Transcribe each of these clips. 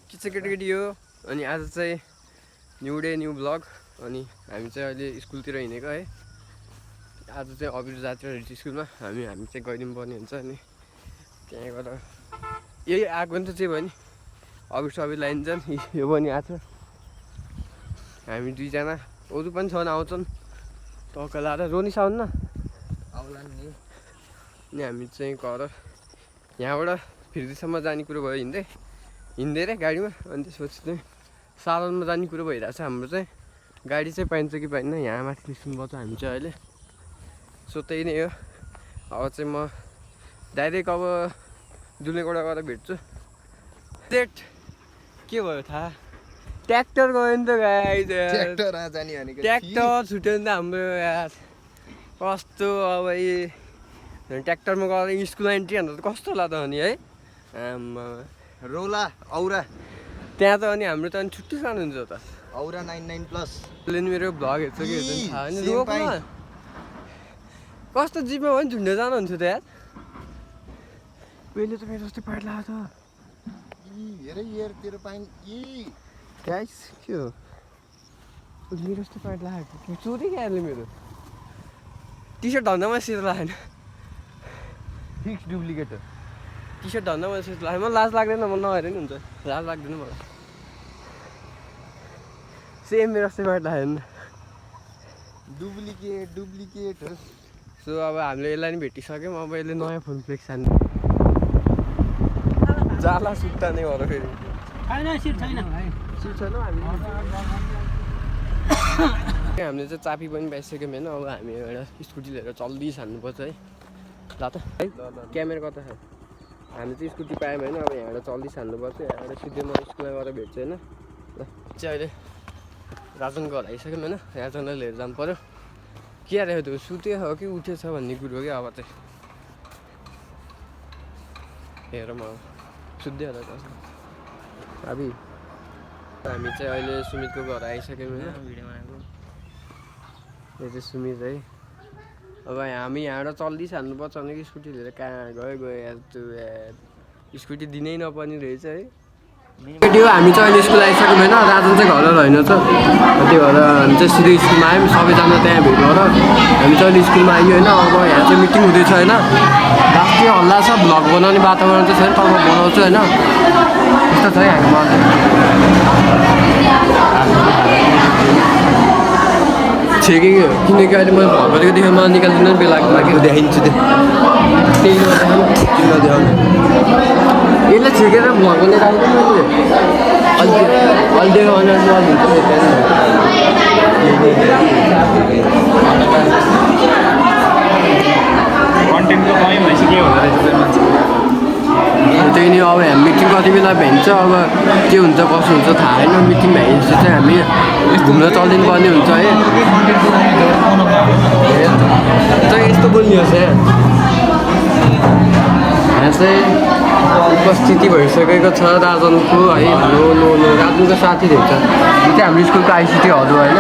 के चाहिँ केटाकेटी हो अनि आज चाहिँ न्यू डे न्यू ब्लग अनि हामी चाहिँ अहिले स्कुलतिर हिँडेको है। आज चाहिँ अबिर जात्रा रहेछ स्कुलमा हामी चाहिँ गइदिनु पर्ने हुन्छ अनि त्यहाँ गएर यही आएको नि त चाहिँ भयो नि अबिर सबिर लाइन्छन् यो पनि आएको छ। हामी दुईजना अरू पनि छन् आउँछन् टक्क लाएर रोनी साउन्न आउला नि अनि हामी चाहिँ घर यहाँबाट फिर्दीसम्म जाने कुरो भयो हिँडेर गाडीमा अनि त्यसपछि चाहिँ सालनमा जाने कुरो भइरहेको छ हाम्रो चाहिँ। गाडी चाहिँ पाइन्छ कि पाइन्न यहाँ माथि निस्किनुपर्छ हामी चाहिँ अहिले। सो त्यही नै हो। अब चाहिँ म डाइरेक्ट अब दुलेकोडा गएर भेट्छु। सेट के भयो थाहा ट्र्याक्टर गयो नि त गाई ट्र्याक्टर जाने भनेको ट्र्याक्टर छुट्यो नि त हाम्रो यार कस्तो अब यी ट्र्याक्टरमा गएर स्कुल एन्ट्री हान्दा त कस्तो लाग्छ अनि है आम्मा रोला औरा त्यहाँ त अनि हाम्रो त अनि छुट्टी जानुहुन्छ त औरा 99 प्लस उसले नि मेरो भ्लग हेर्छ कि हेर्छ थाहा होइन सेम रोक्न कस्तो जिपमा भयो नि झुन्डे जानुहुन्थ्यो त यार पहिले त मेरो जस्तै पाइट लाग्यो त हेरै यार तेरो पाइन गाइस के हो मेरो जस्तो पाइट लागेको कि चोरी क्या मेरो टी सर्ट धन्दामा सेतो लागेन फिक्स डुप्लिकेट हो टी सर्ट धन्दामा सेतो लाग्यो मलाई लाज लाग्दैन म नहेर नि हुन्छ लाज लाग्दैन मलाई सेम मेरो जस्तै पाइट लागेन डुप्लिकेट हो। सो अब हामीले यसलाई नि भेटिसक्यौँ अब यसले नयाँ फोन फ्लेक्स हान्ने जाला सुत्ता नै भएर फेरि हामीले चाहिँ चाबी पनि पाइसक्यौँ होइन। अब हामी एउटा स्कुटी लिएर चल्दी हान्नुपर्छ है ल त है क्यामेरा कता छ हामी चाहिँ स्कुटी पायौँ होइन। अब यहाँबाट चल्दी हान्नुपर्छ यहाँबाट सिधै म स्कुलमा गएर भेट्छु होइन। ल चाहिँ अहिले राजन घर आइसक्यौँ होइन। राजनलाई लिएर जानु पऱ्यो के आएको त्यो सुत्यो हो कि उठेछ भन्ने कुरो क्या अब चाहिँ हेर म सुत्दै होला त अबि हामी चाहिँ अहिले सुमितको घर आइसक्यौँ होइन। भिडियो बनाएको यो चाहिँ सुमित है। अब हामी यहाँबाट चल्दैछ हान्नुपर्छ भने कि स्कुटी लिएर कहाँ गयो यार त्यो यार स्कुटी दिनै नपर्ने रहेछ है। त्यो हामी चाहिँ अहिले स्कुल आइसक्यौँ होइन। राजन चाहिँ घर होइन त त्यो भएर हामी चाहिँ सिधै स्कुलमा आयौँ सबैजना त्यहाँ भेट भएर हामी चाहिँ अहिले स्कुलमा आयो होइन। अब यहाँ चाहिँ मिटिङ हुँदैछ होइन। राष्ट्रिय हल्ला छ भ्लग बनाउने वातावरण चाहिँ छैन तर म बनाउँछु होइन। यस्तो छ है हामीमा छेकेको किनकि अहिले मैले भर्खरको देखेँ मलाई निकालिदिनु बेला लाग्यो देखाइदिन्छु त्यही देखाउनु यसले छेकेर भ्लग बनाइ राख्दैन मैले अहिले देखाउनु कन्टेन्टको कमी भइसक्यो हुँदो रहेछ मान्छे त्यही नै। अब हामी मिटिङ कति बेला भ्याइन्छ अब के हुन्छ कसो हुन्छ थाहा छैन। मिटिङ भ्याइन्छ चाहिँ हामी घुम्न चलिदिनु पर्ने हुन्छ है। चाहिँ यस्तो बोल्नुहोस् यहाँ चाहिँ उपस्थिति भइसकेको छ राजनको है। नो नो नो राजनको साथी रहेछ यो चाहिँ हाम्रो स्कुलको आइसिटी हल हो होइन।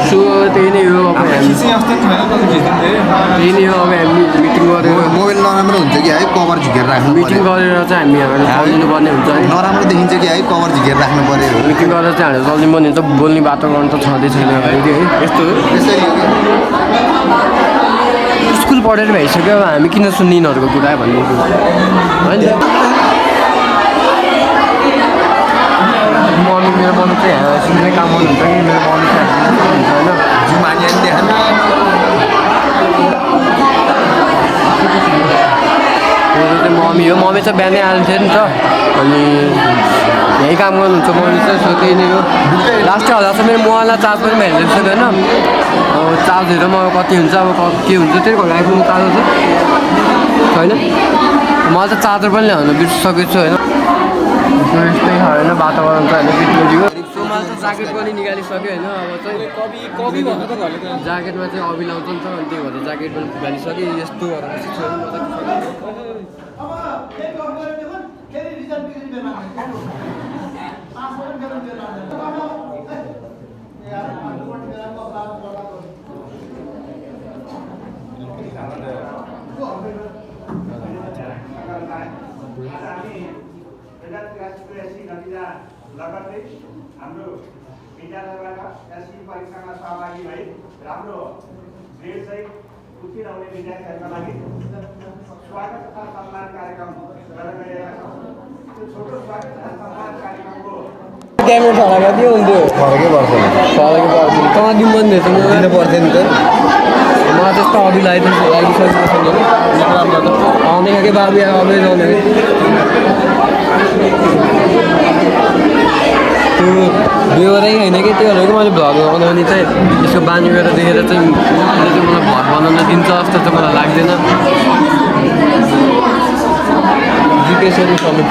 सो त्यही नै हो। अब त्यही नै हो अब हामी मिटिङ गरेर मोबाइल नराम्रो हुन्छ कि है कभर झिकेर राख्नु मिटिङ गरेर चाहिँ हामी यहाँबाट चलिदिनु पर्ने हुन्छ है। नराम्रो देखिन्छ कि है कभर झिकेर राख्नु पर्यो मिटिङ गरेर चाहिँ हामीले चलिदिनु पर्ने हुन्छ। बोल्ने वातावरण त छँदै छैन अहिले है यस्तो त्यसरी हो स्कुल पढेर भइसक्यो अब हामी किन सुन्ने यिनीहरूको कुरा भन्ने कुरो होइन। मम्मी मेरो मम्मी चाहिँ यहाँ स्कुलमै काम गर्नुहुन्छ कि मेरो मम्मी चाहिँ हुन्छ होइन। जुमानी देखानु मेरो चाहिँ मम्मी हो। मम्मी चाहिँ बिहानै आउँथ्यो नि त अनि यहीँ काम गर्नुहुन्छ मम्मी चाहिँ। सो त्यही नै हो। लास्ट हल्ला चाहिँ मेरो मोबाइललाई चार्ज पनि भइरहेको छ होइन। अब चार्ज हेरेर म कति हुन्छ अब के हुन्छ त्यही घर आइपुग्नु चार्जर चाहिँ छैन। मलाई त चार्जर पनि ल्याउनु बिर्सिसकेको छु होइन। यस्तै छ होइन वातावरण चाहिँ होइन बित्नु। सो मैले त ज्याकेट पनि निकालिसक्यो होइन। अब चाहिँ ज्याकेटमा चाहिँ अभि लाउँछ नि त अनि त्यही भएर ज्याकेट पनि निकालिसक्यो। यस्तो गरेर लगत्तै हाम्रो विद्यालयबाट एससी परीक्षामा सहभागी भई राम्रो ग्रेड चाहिँ उठिरहने विद्यार्थीहरूका लागि स्वागत तथा सम्मान कार्यक्रम गर्न गइरहेका छौँ। त्यो छोटो स्वागत तथा सम्मान कार्यक्रमको क्यामेरा छडामा के हुन्थ्यो फरकै पर्दैन फरकै पर्दैन कहाँ दिनु पर्ने थियो दिनु पर्थ्यो नि त मलाई त्यस्तो अघि लागिसकेको छैन आउने खालको बाबु अबै जाउने त्यो बेहोरै होइन कि त्यो भनेको मैले भ्लग बनाउने चाहिँ यसको बानी गरेर देखेर चाहिँ मलाई भ्लग बनाउन दिन्छ जस्तो चाहिँ मलाई लाग्दैन जिपेसरी सब्मिट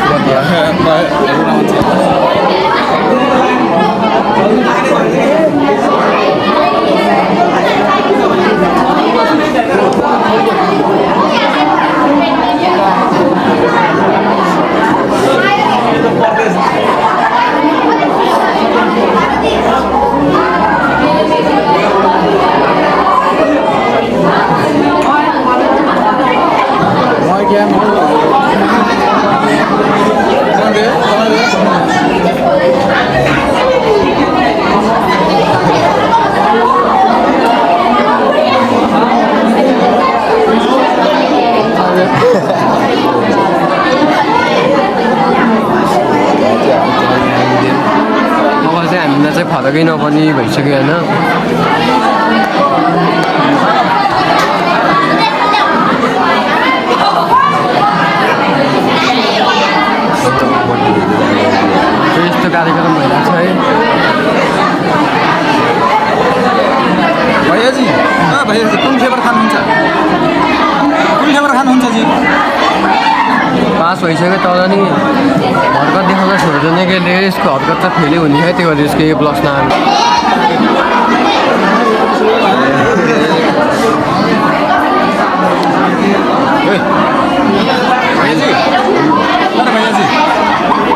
फरकै नपर्ने भइसक्यो होइन यस्तो कार्यक्रम भइरहेको छ है भैयाजी भैयाजी कुन फ्लेभर खानुहुन्छ जी पास भइसक्यो तर नि हर्कत देखाउँदा छोड्दैन कि यसको हर्कत चाहिँ फेरि हुने है त्यो यसको ए प्लस नआएको भैयाजी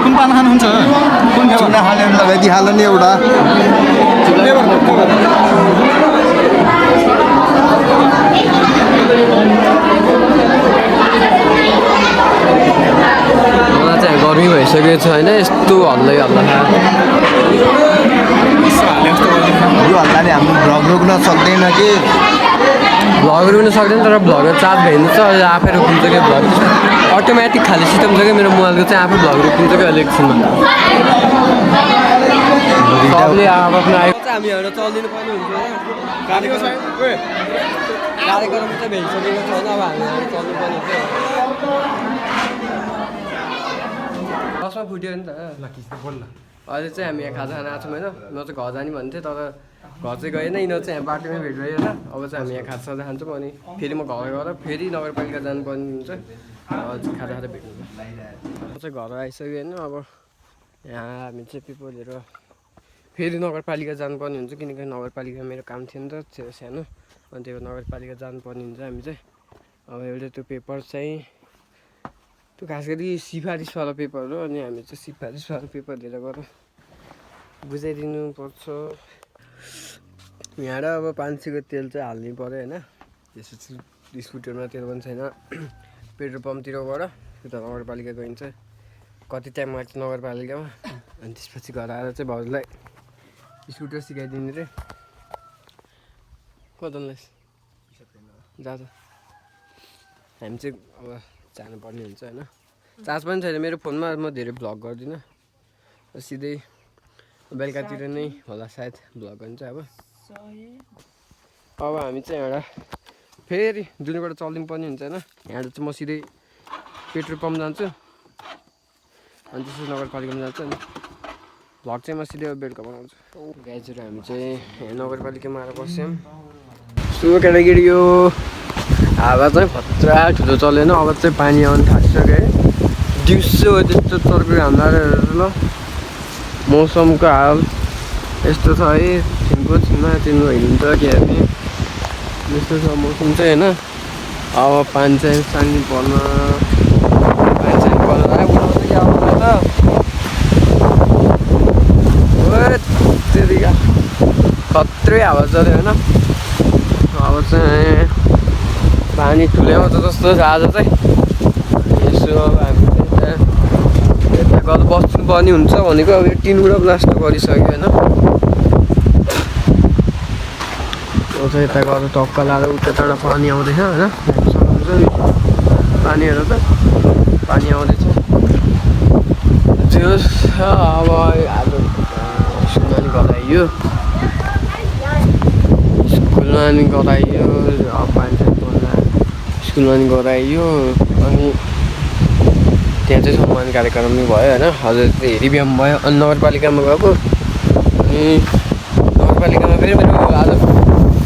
कुन पान खानुहुन्छ कुन फ्लेभर हालेर लगाइदिइहाल नि एउटा मलाई चाहिँ गर्मी भइसकेको छ होइन यस्तो हल्लै हल्ला यो हल्लाले हाम्रो भ्लग रोक्न सक्दैन कि भ्लग रोक्न सक्दैन तर भ्लगर चार्ज भइन्छ अहिले आफै रोकिन्छ क्या भ्लग अटोमेटिक खाले सिस्टम छ क्या मेरो मोबाइलको चाहिँ आफै भ्लग रोकिन्छ क्या अहिले एकछिनमा सबले आफ्नो आयो हामी एउटा चलिदिनु पर्ने हुन्छ कार्यक्रम चाहिँ भइसकेको छैन अब हामी चल्नु पर्ने हुन्छ बसमा फुट्यो नि त अहिले चाहिँ हामी यहाँ खाजा खान आएको छौँ होइन म चाहिँ घर जाने भन्थेँ तर घर चाहिँ गएन यिनीहरू चाहिँ यहाँ बाटोमै भेट भयो होइन अब चाहिँ हामी यहाँ खाजा साजा खान्छौँ अनि फेरि म घर गएर फेरि नगरपालिका जानुपर्ने हुन्छ खाजा खाजा भेट्नु म चाहिँ घर आइसक्यो होइन अब यहाँ हामी चाहिँ पेपर लिएर फेरि नगरपालिका जानुपर्ने हुन्छ किनकि नगरपालिका मेरो काम थियो नि त सानो अनि त्यो नगरपालिका जानुपर्ने हुन्छ हामी चाहिँ अब एउटा त्यो पेपर चाहिँ त्यो खास गरी सिफारिसवाला पेपर हो अनि हामी चाहिँ सिफारिसवाला पेपर लिएर गएर बुझाइदिनु पर्छ यहाँ र अब 500को तेल चाहिँ हाल्नु पऱ्यो होइन यसो स्कुटरमा तेल पनि छैन पेट्रोल पम्पतिर गएर त्यो नगरपालिका गइन्छ कति टाइम लाग्छ नगरपालिकामा अनि त्यसपछि घर आएर चाहिँ भाउजूलाई स्कुटर सिकाइदिने रे कतनलाई जाँदा हामी चाहिँ अब जानुपर्ने हुन्छ होइन चार्ज पनि छैन मेरो फोनमा म धेरै भ्लग गर्दिनँ सिधै बेलुकातिर नै होला सायद भ्लग हुन्छ अब हामी चाहिँ एउटा फेरि जुनबाट चलिनु पर्ने हुन्छ होइन यहाँबाट चाहिँ म सिधै पेट्रोल पम्प जान्छु अनि त्यसपछि नगरपालिकामा जान्छु अनि भ्लग चाहिँ म सिधै बेलुका बनाउँछु गाइजहरू हामी चाहिँ नगरपालिकामा आएर बस्यौँ सो केटाकेटी यो हावा चाहिँ खतरा ठुलो चलेन अब चाहिँ पानी आउनु थालिसक्यो है दिउँसो त्यस्तो चर्को हाम्रा ल मौसमको हाल यस्तो छ है छिनको छिनमा चिन्नु हिँड्छ के हेर्ने यस्तो छ मौसम चाहिँ होइन अब पानी चाहिँ सानी पर्न उठाउँछ कि आउँछ त त्यतिका खत्रै हावा चल्यो होइन अब चाहिँ पानी ठुलै आउँछ जस्तो छ आज चाहिँ यसो अब हामी पर्ने हुन्छ भनेको अब यो टिनबाट ब्लास्ट गरिसक्यो होइन चाहिँ यता गएर टक्क लाएर उताबाट पानी आउँदैछ होइन पानीहरू त पानी आउँदैछ त्यो अब आज स्कुलमा नि गराइयो स्कुलमा नि गराइयो स्कुलमा नि गराइयो अनि त्यहाँ चाहिँ सम्मान कार्यक्रम नि भयो होइन हजुर हेरी बिहान भयो अनि नगरपालिकामा गएको अनि नगरपालिकामा फेरि मेरो आज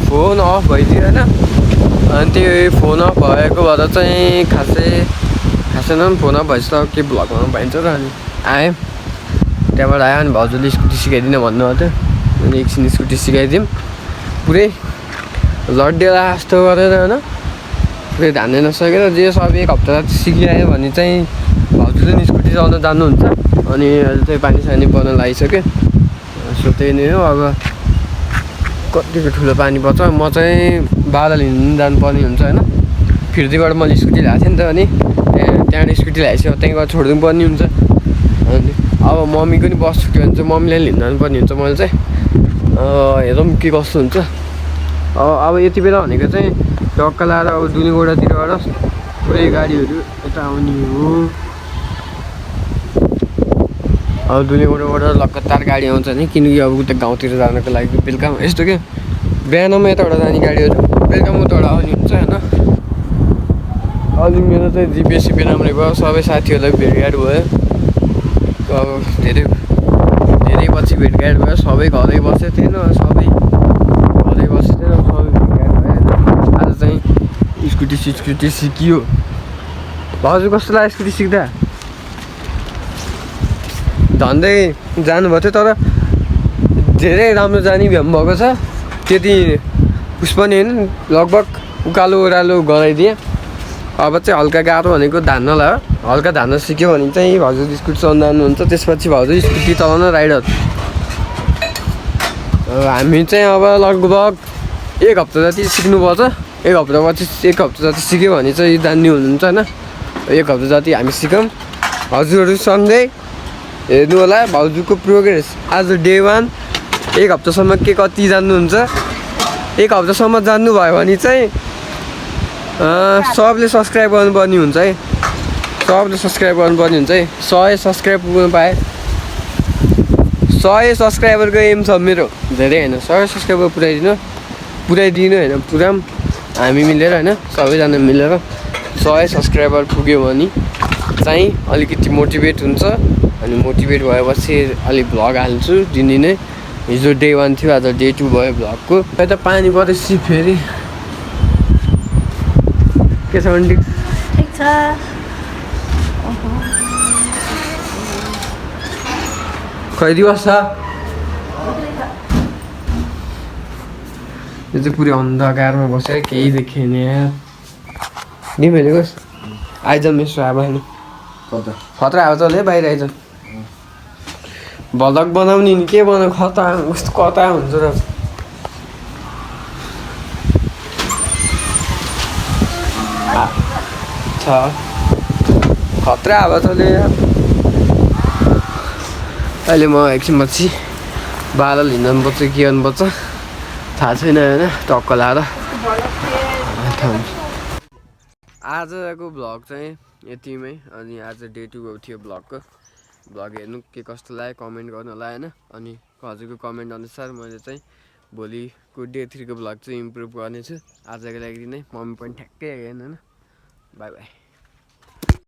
फोन अफ भइदियो होइन अनि त्यो फोन अफ भएको भएर चाहिँ खासै न फोन अफ भएपछि त के भ्लग बनाउनु पाइन्छ र अनि आएँ त्यहाँबाट आयो अनि भाउजूले स्कुटी सिकाइदिन भन्नुभएको थियो अनि एकछिन स्कुटी सिकाइदिउँ पुरै लड्डेला जस्तो गरेर होइन पुरै धान्नै नसकेर जे सब एक हप्ता जति सिकायो भने चाहिँ भाउजूले नि स्कुटी चलाउन जान्नुहुन्छ अनि अहिले चाहिँ पानी सानी पर्न लागिसक्यो सो त्यही नै हो अब कतिको ठुलो पानी पर्छ म चाहिँ बादल हिँड्नु जानुपर्ने हुन्छ होइन फिर्तीबाट मैले स्कुटी ल्याएको थिएँ नि त अनि त्यहाँबाट स्कुटी ल्याएपछि त्यहाँबाट छोडिदिनु पर्ने हुन्छ अनि अब मम्मीको नि बस छुट्यो भने चाहिँ मम्मीलाई लिन जानुपर्ने हुन्छ मैले चाहिँ हेरौँ के कस्तो हुन्छ अब यति बेला भनेको चाहिँ टक्क लाएर अब दुलीगोडातिरबाट पुरै गाडीहरू यता आउने हो अब दुलीगोडाबाट लगातार गाडी आउँछ नि किनकि अब उता गाउँतिर जानको लागि बेलुका यस्तो क्या बिहानमा यताबाट जाने गाडीहरू बेलुका उताबाट आउने हुन्छ होइन अनि मेरो चाहिँ जिपिएस राम्रै भयो सबै साथीहरूलाई भेटघाट भयो अब धेरै पछि भेटघाट भयो सबै घरै बसेको थिएन सबै घरै बसेको थिएन सबै भेटघाट भयो होइन आज चाहिँ स्कुटी सिकियो भाउजू कस्तो लाग्यो स्कुटी सिक्दा झन्डै जानुभएको थियो तर धेरै राम्रो जाने भ्याम भएको छ त्यति उस पनि होइन लगभग उकालो ओह्रालो गराइदिएँ अब चाहिँ हल्का गाह्रो भनेको धान्नलाई हो हल्का धान्न सिक्यो भने चाहिँ भाउजू स्कुटी चलाउनु जानुहुन्छ त्यसपछि भाउजू स्कुटी चलाउन राइडर हामी चाहिँ अब लगभग एक हप्ता जति सिक्नुपर्छ एक हप्ता जति सिक्यो भने चाहिँ जान्ने हुनुहुन्छ होइन एक हप्ता जति हामी सिकौँ हजुरहरूसँगै हेर्नु होला भाउजूको प्रोग्रेस आज डे 1 एक हप्तासम्म के कति जान्नुहुन्छ एक हप्तासम्म जान्नुभयो भने चाहिँ सबले सब्सक्राइब गर्नुपर्ने हुन्छ है सबले सब्सक्राइब गर्नुपर्ने हुन्छ है 100 सब्सक्राइब पुग्नु पाएँ 100 सब्सक्राइबरको एम छ मेरो धेरै होइन 100 सब्सक्राइबर पुऱ्याइदिनु होइन पुराम हामी मिलेर होइन सबैजना मिलेर 100 सब्सक्राइबर पुग्यो भने चाहिँ अलिकति मोटिभेट हुन्छ अनि मोटिभेट भएपछि अलिक भ्लग हाल्छु दिनदिनै हिजो डे 1 थियो आज डे 2 भयो भ्लगको यता पानी परेपछि फेरि के छ आन्टी ठिक छ खै दिवस छ यो चाहिँ पुरै अन्धकारमा बसेर केही देखेन नि मैले कस आइज मिसो अब खतरा आएको चल है बाहिर आइज भ्लग बनाउने नि के बनाऊ खतरा कस्तो कता हुन्छ र छ खतरा अब चले अहिले म एकछिनपछि बादल हिँड्नुपर्छ के गर्नुपर्छ थाहा छैन होइन टक्क लाएर आजको भ्लग चाहिँ यतिमै अनि आज डे 2 थियो भ्लग हेर्नु के कस्तो लाग्यो कमेन्ट गर्नु होला होइन अनि हजुरको कमेन्ट अनुसार मैले चाहिँ भोलिको डे 3 को भ्लग चाहिँ इम्प्रुभ गर्नेछु आजको लागि नै मम्मी पनि ठ्याक्कै हेर्नु होइन बाई बाई